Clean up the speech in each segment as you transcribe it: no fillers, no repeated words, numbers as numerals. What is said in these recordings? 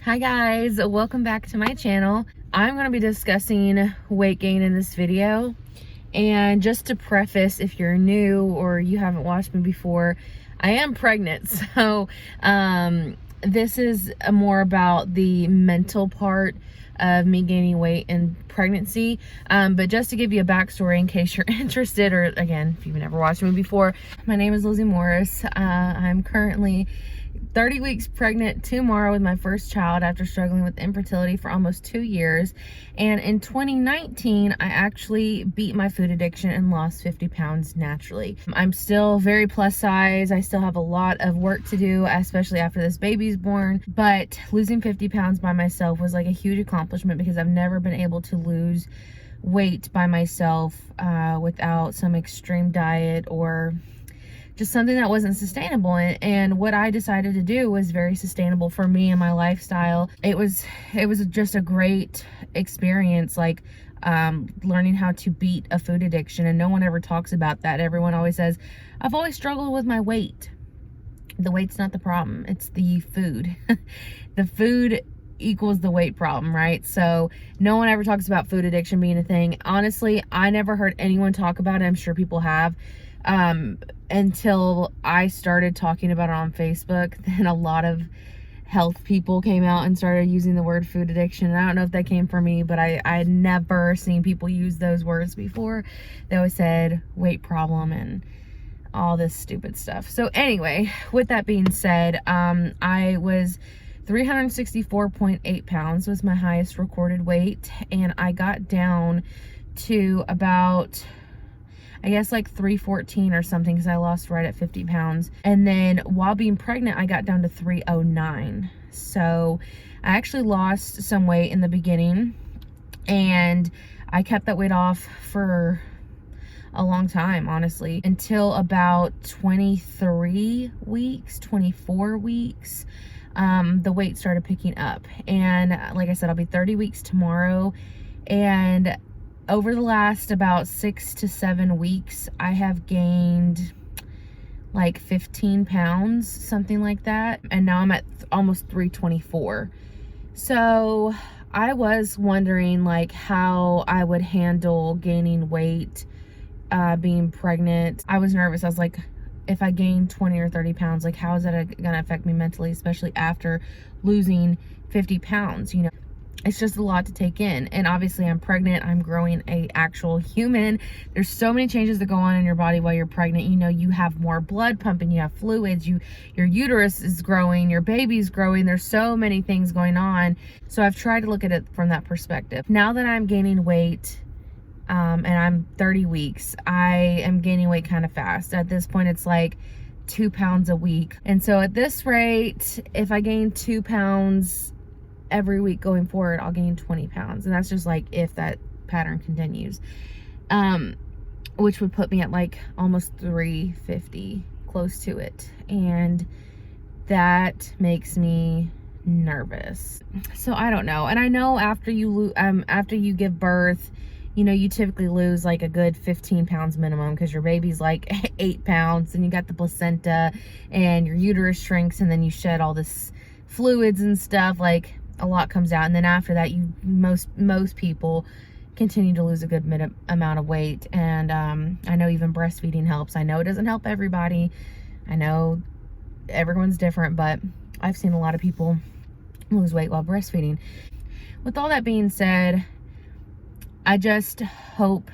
Hi guys, welcome back to my channel. I'm going to be discussing weight gain in this video. And just to preface, if you're new or you haven't watched me before, I am pregnant. So this is more about the mental part of me gaining weight in pregnancy. But just to give you a backstory in case you're interested, or again, if you've never watched me before, my name is Lizzie Morris. I'm currently 30 weeks pregnant tomorrow with my first child after struggling with infertility for almost 2 years. And in 2019, I actually beat my food addiction and lost 50 pounds naturally. I'm still very plus size. I still have a lot of work to do, especially after this baby's born. But losing 50 pounds by myself was like a huge accomplishment because I've never been able to lose weight by myself without some extreme diet or just something that wasn't sustainable. And what I decided to do was very sustainable for me and my lifestyle. It was just a great experience, like learning how to beat a food addiction. And no one ever talks about that. Everyone always says, I've always struggled with my weight. The weight's not the problem, it's the food. The food equals the weight problem, right? So no one ever talks about food addiction being a thing. Honestly, I never heard anyone talk about it. I'm sure people have, until I started talking about it on Facebook. Then a lot of health people came out and started using the word food addiction. And I don't know if that came from me, but I had never seen people use those words before. They always said weight problem and all this stupid stuff. So anyway, with that being said, I was 364.8 pounds was my highest recorded weight, and I got down to about, I guess, like 314 or something, because I lost right at 50 pounds. And then while being pregnant, I got down to 309. So I actually lost some weight in the beginning, and I kept that weight off for a long time, honestly, until about 23 weeks, 24 weeks. The weight started picking up. And like I said, I'll be 30 weeks tomorrow. And over the last about 6 to 7 weeks, I have gained like 15 pounds, something like that. And now I'm at almost 324. So I was wondering like how I would handle gaining weight, being pregnant. I was nervous. I was like, if I gain 20 or 30 pounds, like how is that gonna affect me mentally, especially after losing 50 pounds, you know? It's just a lot to take in. And obviously I'm pregnant, I'm growing a actual human. There's so many changes that go on in your body while you're pregnant. You know, you have more blood pumping, you have fluids, your uterus is growing, your baby's growing. There's so many things going on. So I've tried to look at it from that perspective. Now that I'm gaining weight, and I'm 30 weeks, I am gaining weight kind of fast. At this point, it's like 2 pounds a week. And so at this rate, if I gain 2 pounds every week going forward, I'll gain 20 pounds. And that's just like if that pattern continues, which would put me at like almost 350, close to it. And that makes me nervous. So I don't know. And I know after you give birth, you know, you typically lose like a good 15 pounds minimum, because your baby's like 8 pounds, and you got the placenta and your uterus shrinks, and then you shed all this fluids and stuff. Like a lot comes out, and then after that, most people continue to lose a good amount of weight. And I know even breastfeeding helps. I know it doesn't help everybody. I know everyone's different, but I've seen a lot of people lose weight while breastfeeding. With all that being said, I just hope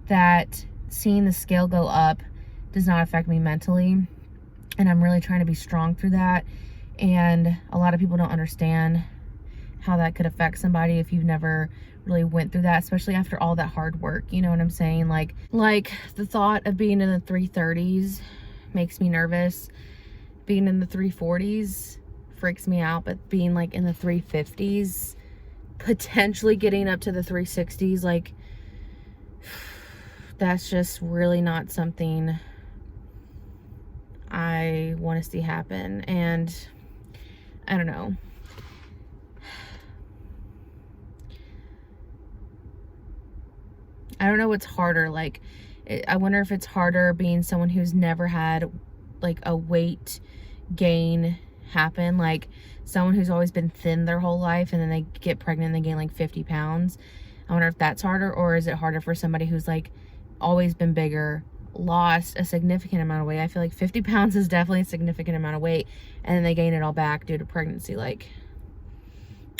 that seeing the scale go up does not affect me mentally. And I'm really trying to be strong through that. And a lot of people don't understand how that could affect somebody if you've never really went through that, especially after all that hard work. You know what I'm saying? Like the thought of being in the 330s makes me nervous. Being in the 340s freaks me out, but being like in the 350s, potentially getting up to the 360s, like that's just really not something I want to see happen. And I don't know. I don't know what's harder. Like, I wonder if it's harder being someone who's never had like a weight gain happen. Like someone who's always been thin their whole life and then they get pregnant and they gain like 50 pounds. I wonder if that's harder, or is it harder for somebody who's like always been bigger, lost a significant amount of weight. I feel like 50 pounds is definitely a significant amount of weight, and then they gain it all back due to pregnancy. Like,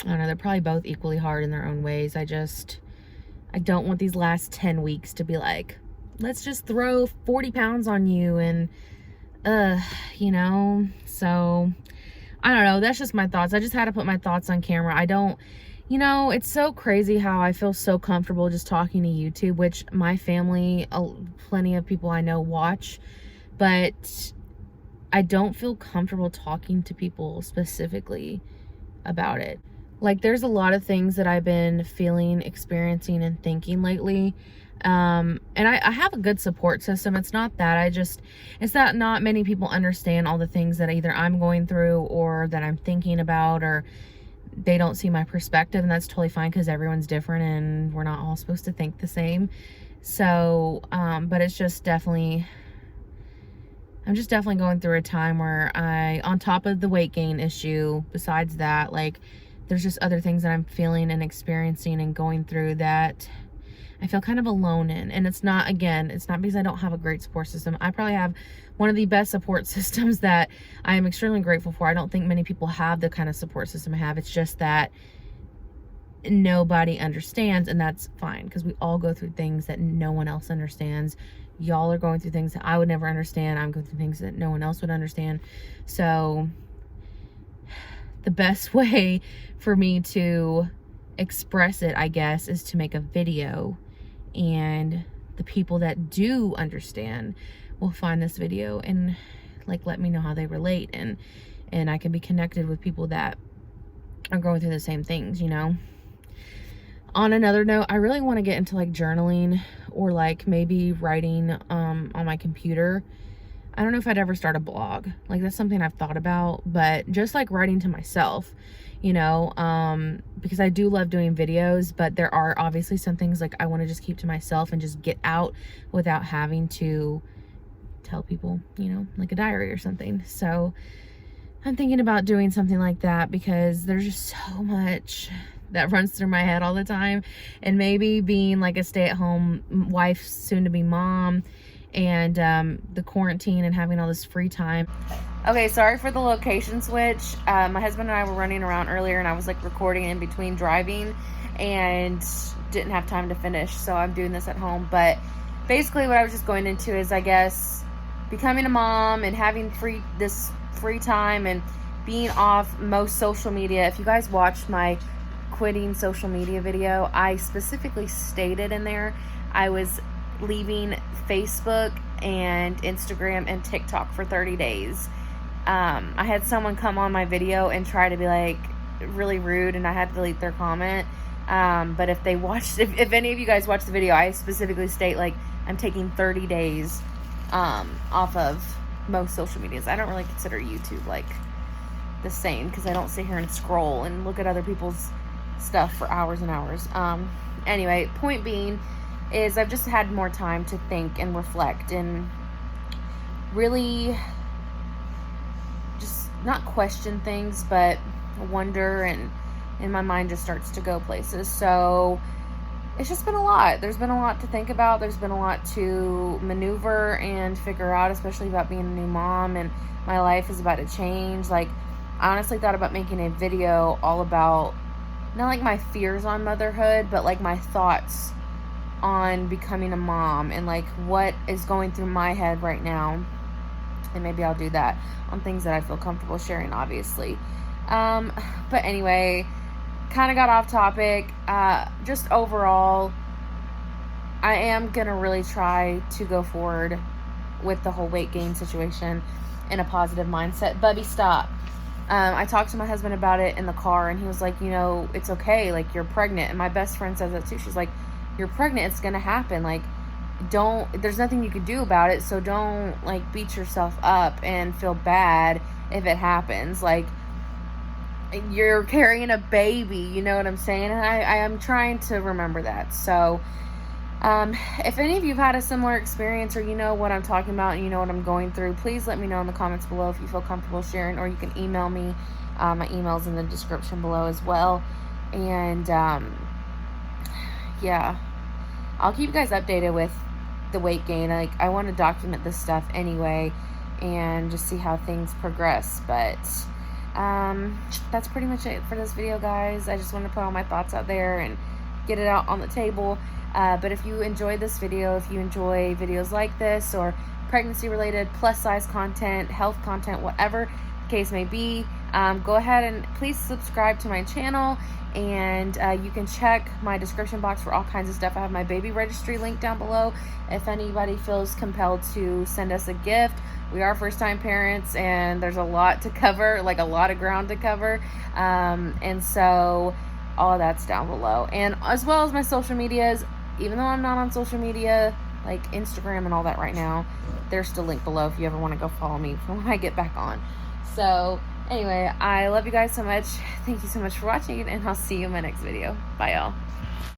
I don't know, they're probably both equally hard in their own ways. I don't want these last 10 weeks to be like, let's just throw 40 pounds on you and, you know, so I don't know. That's just my thoughts. I just had to put my thoughts on camera. You know, it's so crazy how I feel so comfortable just talking to YouTube, which my family, plenty of people I know watch, but I don't feel comfortable talking to people specifically about it. Like, there's a lot of things that I've been feeling, experiencing, and thinking lately. And I have a good support system. It's not that. It's that not many people understand all the things that either I'm going through or that I'm thinking about, or they don't see my perspective, and that's totally fine because everyone's different and we're not all supposed to think the same. So, but it's just definitely, I'm just definitely going through a time where on top of the weight gain issue, besides that, like, there's just other things that I'm feeling and experiencing and going through that I feel kind of alone in. And it's not because I don't have a great support system. I probably have one of the best support systems that I am extremely grateful for. I don't think many people have the kind of support system I have. It's just that nobody understands, and that's fine because we all go through things that no one else understands. Y'all are going through things that I would never understand. I'm going through things that no one else would understand. So the best way for me to express it, I guess, is to make a video, and the people that do understand will find this video and like let me know how they relate, and I can be connected with people that are going through the same things, you know. On another note, I really want to get into like journaling or like maybe writing on my computer. I don't know if I'd ever start a blog. Like, that's something I've thought about, but just like writing to myself, you know, because I do love doing videos, but there are obviously some things like I want to just keep to myself and just get out without having to tell people, you know, like a diary or something. So I'm thinking about doing something like that because there's just so much that runs through my head all the time. And maybe being like a stay-at-home wife, soon to be mom, and the quarantine and having all this free time. Okay, sorry for the location switch. My husband and I were running around earlier, and I was like recording in between driving and didn't have time to finish, so I'm doing this at home. But basically what I was just going into is, I guess, becoming a mom and having this free time and being off most social media. If you guys watched my quitting social media video, I specifically stated in there I was leaving Facebook and Instagram and TikTok for 30 days. I had someone come on my video and try to be like really rude, and I had to delete their comment. But if any of you guys watched the video, I specifically state like I'm taking 30 days off of most social medias. I don't really consider YouTube like the same because I don't sit here and scroll and look at other people's stuff for hours and hours. Anyway, point being is I've just had more time to think and reflect and really just not question things, but wonder, and my mind just starts to go places. So it's just been a lot. There's been a lot to think about. There's been a lot to maneuver and figure out, especially about being a new mom, and my life is about to change. Like, I honestly thought about making a video all about not like my fears on motherhood, but like my thoughts on becoming a mom and like what is going through my head right now. And maybe I'll do that on things that I feel comfortable sharing, obviously. But anyway, kind of got off topic. Just overall, I am gonna really try to go forward with the whole weight gain situation in a positive mindset. Bubby, stop. I talked to my husband about it in the car, and he was like, you know, it's okay, like, you're pregnant. And my best friend says that too. She's like, you're pregnant, it's gonna happen. Like, there's nothing you can do about it, so don't like beat yourself up and feel bad if it happens. Like, you're carrying a baby, you know what I'm saying? And I am trying to remember that. So If any of you have had a similar experience, or you know what I'm talking about and you know what I'm going through, please let me know in the comments below if you feel comfortable sharing, or you can email me. My email's in the description below as well. And yeah, I'll keep you guys updated with the weight gain. Like, I want to document this stuff anyway and just see how things progress. But that's pretty much it for this video, guys. I just want to put all my thoughts out there and get it out on the table. But if you enjoyed this video, if you enjoy videos like this, or pregnancy related, plus size content, health content, whatever the case may be, go ahead and please subscribe to my channel. And you can check my description box for all kinds of stuff. I have my baby registry link down below if anybody feels compelled to send us a gift. We are first-time parents, and there's a lot to cover, like a lot of ground to cover. And so all of that's down below. And as well as my social medias, even though I'm not on social media, like Instagram and all that right now, they're still linked below if you ever want to go follow me when I get back on. So anyway, I love you guys so much. Thank you so much for watching, and I'll see you in my next video. Bye, y'all.